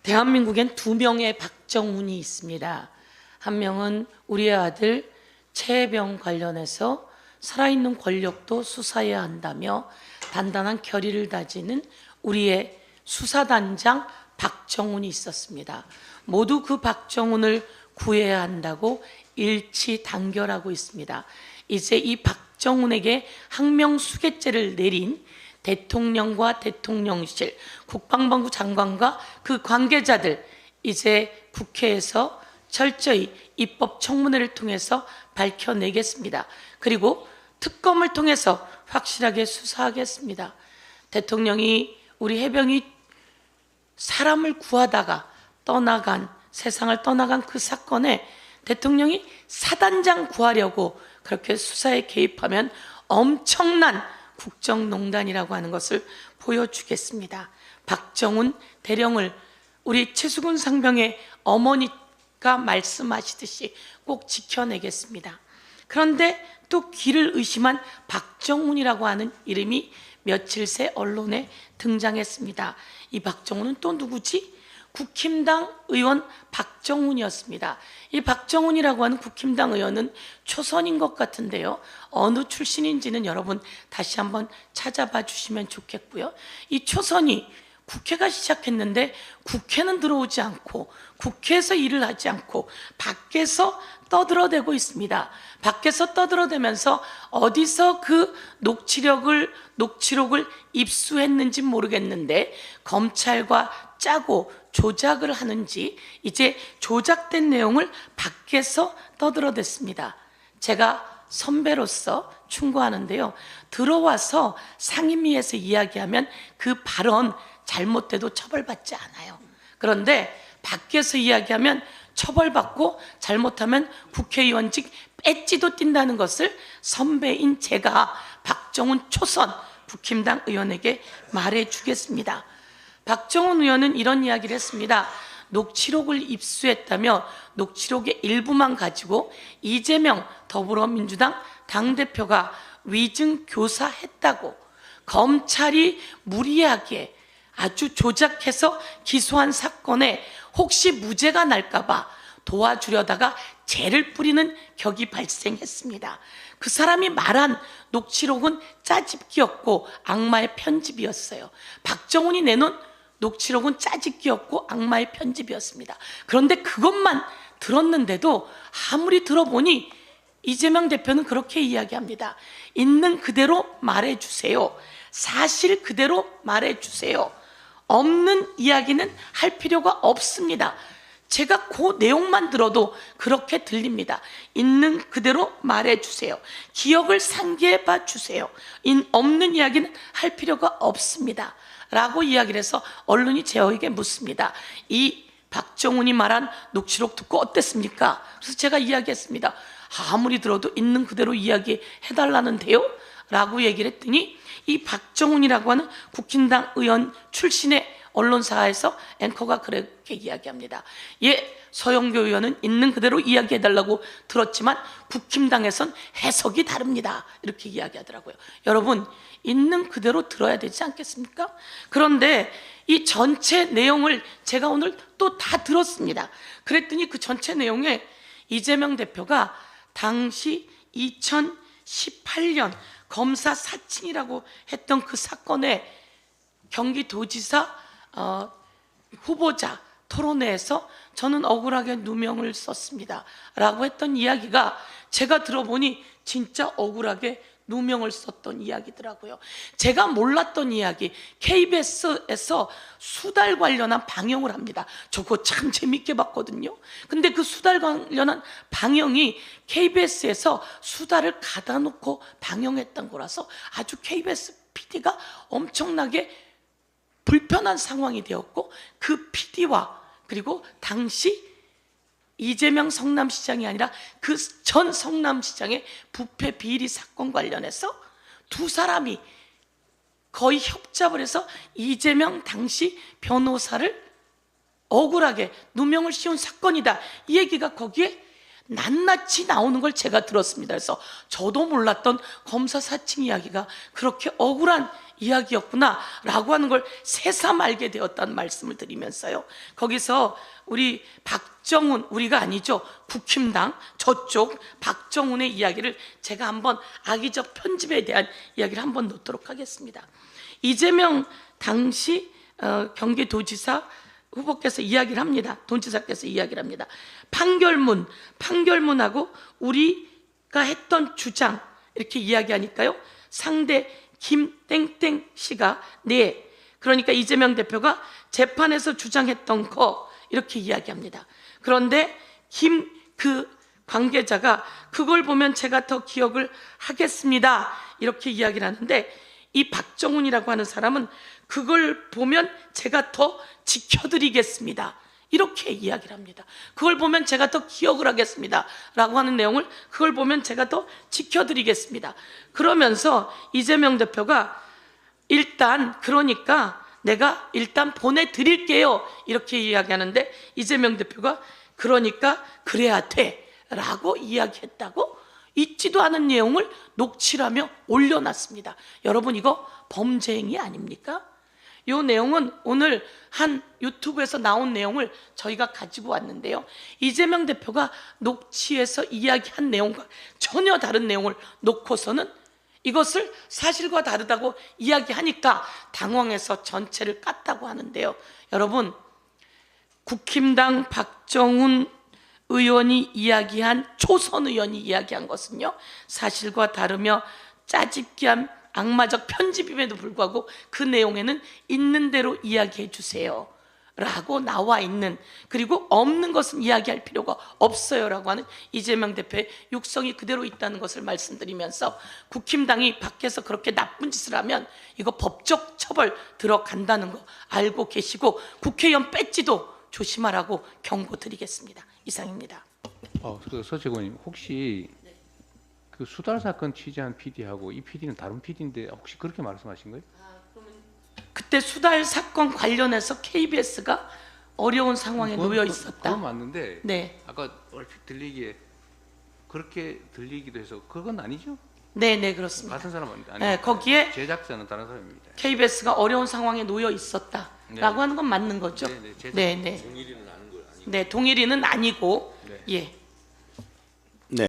대한민국엔 두 명의 박정훈이 있습니다. 한 명은 우리의 아들 최혜병 관련해서 살아있는 권력도 수사해야 한다며 단단한 결의를 다지는 우리의 수사단장 박정훈이 있었습니다. 모두 그 박정훈을 구해야 한다고 일치 단결하고 있습니다. 이제 이 박정훈에게 항명수괴죄를 내린 대통령과 대통령실, 국방부 장관과 그 관계자들, 이제 국회에서 철저히 입법 청문회를 통해서 밝혀내겠습니다. 그리고 특검을 통해서 확실하게 수사하겠습니다. 대통령이 우리 해병이 사람을 구하다가 세상을 떠나간 그 사건에 대통령이 사단장 구하려고 그렇게 수사에 개입하면 엄청난 국정농단이라고 하는 것을 보여주겠습니다. 박정훈 대령을 우리 최수근 상병의 어머니가 말씀하시듯이 꼭 지켜내겠습니다. 그런데 또 귀를 의심한 박정훈이라고 하는 이름이 며칠 새 언론에 등장했습니다. 이 박정훈은 또 누구지? 국힘당 의원 박정훈이었습니다. 이 박정훈이라고 하는 국힘당 의원은 초선인 것 같은데요, 어느 출신인지는 여러분 다시 한번 찾아봐 주시면 좋겠고요. 이 초선이 국회가 시작했는데 국회는 들어오지 않고 국회에서 일을 하지 않고 밖에서 떠들어대고 있습니다. 밖에서 떠들어대면서 어디서 그 녹취록을 입수했는지 모르겠는데 검찰과 짜고 조작을 하는지 이제 조작된 내용을 밖에서 떠들어댔습니다. 제가 선배로서 충고하는데요, 들어와서 상임위에서 이야기하면 그 발언 잘못돼도 처벌받지 않아요. 그런데 밖에서 이야기하면 처벌받고 잘못하면 국회의원직 배지도 띈다는 것을 선배인 제가 박정훈 초선 국힘당 의원에게 말해주겠습니다. 박정훈 의원은 이런 이야기를 했습니다. 녹취록을 입수했다며 녹취록의 일부만 가지고 이재명 더불어민주당 당대표가 위증 교사했다고 검찰이 무리하게 아주 조작해서 기소한 사건에 혹시 무죄가 날까봐 도와주려다가 죄를 뿌리는 격이 발생했습니다. 그 사람이 말한 녹취록은 짜집기였고 악마의 편집이었어요. 박정훈이 내놓은 녹취록은 짜집기였고 악마의 편집이었습니다. 그런데 그것만 들었는데도 아무리 들어보니 이재명 대표는 그렇게 이야기합니다. 있는 그대로 말해주세요. 사실 그대로 말해주세요. 없는 이야기는 할 필요가 없습니다. 제가 그 내용만 들어도 그렇게 들립니다. 있는 그대로 말해주세요. 기억을 상기해봐 주세요. 없는 이야기는 할 필요가 없습니다 라고 이야기를 해서 언론이 저에게 묻습니다. 이 박정훈이 말한 녹취록 듣고 어땠습니까? 그래서 제가 이야기했습니다. 아무리 들어도 있는 그대로 이야기해달라는데요 라고 얘기를 했더니 이 박정훈이라고 하는 국힘당 의원 출신의 언론사에서 앵커가 그렇게 이야기합니다. 예, 서영교 의원은 있는 그대로 이야기해달라고 들었지만 국힘당에선 해석이 다릅니다. 이렇게 이야기하더라고요. 여러분, 있는 그대로 들어야 되지 않겠습니까? 그런데 이 전체 내용을 제가 오늘 또 다 들었습니다. 그랬더니 그 전체 내용에 이재명 대표가 당시 2018년 검사 사칭이라고 했던 그 사건에 경기도지사 후보자 토론회에서 저는 억울하게 누명을 썼습니다 라고 했던 이야기가 제가 들어보니 진짜 억울하게 누명을 썼던 이야기더라고요. 제가 몰랐던 이야기, KBS에서 수달 관련한 방영을 합니다. 저거 참 재밌게 봤거든요. 근데 그 수달 관련한 방영이 KBS에서 수달을 가다 놓고 방영했던 거라서 아주 KBS PD가 엄청나게 불편한 상황이 되었고, 그 PD와 그리고 당시 이재명 성남시장이 아니라 그 전 성남시장의 부패 비리 사건 관련해서 두 사람이 거의 협잡을 해서 이재명 당시 변호사를 억울하게 누명을 씌운 사건이다, 이 얘기가 거기에 낱낱이 나오는 걸 제가 들었습니다. 그래서 저도 몰랐던 검사 사칭 이야기가 그렇게 억울한 이야기였구나라고 하는 걸 새삼 알게 되었다는 말씀을 드리면서요. 거기서 우리 박정훈, 우리가 아니죠, 국힘당 저쪽 박정훈의 이야기를 제가 한번 악의적 편집에 대한 이야기를 한번 놓도록 하겠습니다. 이재명 당시 경기도지사 후보께서 이야기를 합니다. 도지사께서 이야기를 합니다. 판결문하고 우리가 했던 주장 이렇게 이야기하니까요, 상대 김땡땡 씨가 네, 그러니까 이재명 대표가 재판에서 주장했던 거 이렇게 이야기합니다. 그런데 그 관계자가 그걸 보면 제가 더 기억을 하겠습니다 이렇게 이야기를 하는데, 이 박정훈이라고 하는 사람은 그걸 보면 제가 더 지켜드리겠습니다 이렇게 이야기를 합니다. 그걸 보면 제가 더 기억을 하겠습니다 라고 하는 내용을, 그걸 보면 제가 더 지켜드리겠습니다. 그러면서 이재명 대표가 일단 그러니까 내가 일단 보내드릴게요 이렇게 이야기하는데, 이재명 대표가 그러니까 그래야 돼 라고 이야기했다고 있지도 않은 내용을 녹취하며 올려놨습니다. 여러분, 이거 범죄 행위 아닙니까? 이 내용은 오늘 한 유튜브에서 나온 내용을 저희가 가지고 왔는데요, 이재명 대표가 녹취해서 이야기한 내용과 전혀 다른 내용을 놓고서는 이것을 사실과 다르다고 이야기하니까 당황해서 전체를 깠다고 하는데요. 여러분, 국힘당 박정훈 의원이 이야기한, 초선 의원이 이야기한 것은요, 사실과 다르며 짜집기한 악마적 편집임에도 불구하고 그 내용에는 있는 대로 이야기해 주세요 라고 나와 있는, 그리고 없는 것은 이야기할 필요가 없어요 라고 하는 이재명 대표의 육성이 그대로 있다는 것을 말씀드리면서, 국힘당이 밖에서 그렇게 나쁜 짓을 하면 이거 법적 처벌 들어간다는 거 알고 계시고 국회의원 배지도 조심하라고 경고드리겠습니다. 이상입니다. 그 서채권님, 혹시 그 수달 사건 취재한 PD하고 이 PD는 다른 PD인데 혹시 그렇게 말씀하신 거예요? 그때 수달 사건 관련해서 KBS가 어려운 상황에 놓여 있었다. 그건 맞는데, 네, 아까 얼핏 들리기에 그렇게 들리기도 해서 그건 아니죠? 네, 그렇습니다. 같은 사람 아니에요? 네, 거기에 제작자는 다른 사람입니다. KBS가 어려운 상황에 놓여 있었다라고 네. 하는 건 맞는 거죠? 네, 네. 동일이는 아닌 거 아니고. 네, 동일이는 아니고, 네. 예.